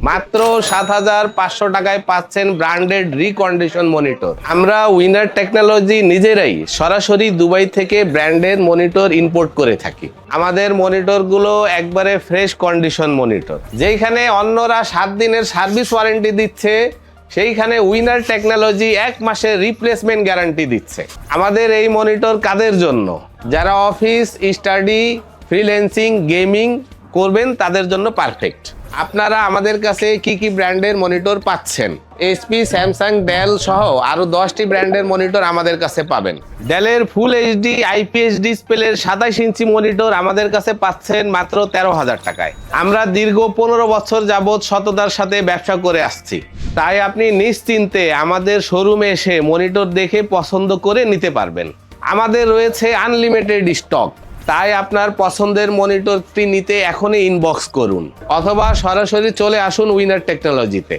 মাত্র ৭,৫০০ টাকায় পাচ্ছেন ব্র্যান্ডেড রিকন্ডিশন মনিটর। আমরা উইনার টেকনোলজি নিজেরাই সরাসরি দুবাই থেকে ব্র্যান্ডেড মনিটর ইম্পোর্ট করে থাকি। আমাদের মনিটরগুলো একবারে ফ্রেশ কন্ডিশন মনিটর। যেখানে অন্যরা 7 দিনের সার্ভিস ওয়ারেন্টি দিচ্ছে, সেইখানে উইনার টেকনোলজি 1 মাসের রিপ্লেসমেন্ট গ্যারান্টি দিচ্ছে। আমাদের এই মনিটর কাদের জন্য? যারা অফিস, স্টাডি, ফ্রিল্যান্সিং, গেমিং করবেন তাদের জন্য পারফেক্ট। আপনারা আমাদের কাছে কি কি ব্র্যান্ডের মনিটর পাচ্ছেন? এইচপি, স্যামসাং, ডেল সহ আরো 10টি ব্র্যান্ডের মনিটর আমাদের কাছে পাবেন। ডেলের ফুল এইচডি আইপিএস ডিসপ্লের 27 ইঞ্চি মনিটর আমাদের কাছে পাচ্ছেন মাত্র 13,000 টাকায়। আমরা দীর্ঘ 15 বছর যাবৎ সততার সাথে ব্যবসা করে আসছি, তাই আপনি নিশ্চিন্তে আমাদের শোরুমে এসে মনিটর দেখে পছন্দ করে নিতে পারবেন। আমাদের রয়েছে আনলিমিটেড স্টক, তাই আপনার পছন্দের মনিটরটি নিতে এখনই ইনবক্স করুন অথবা সরাসরি চলে আসুন উইনার টেকনোলজিতে।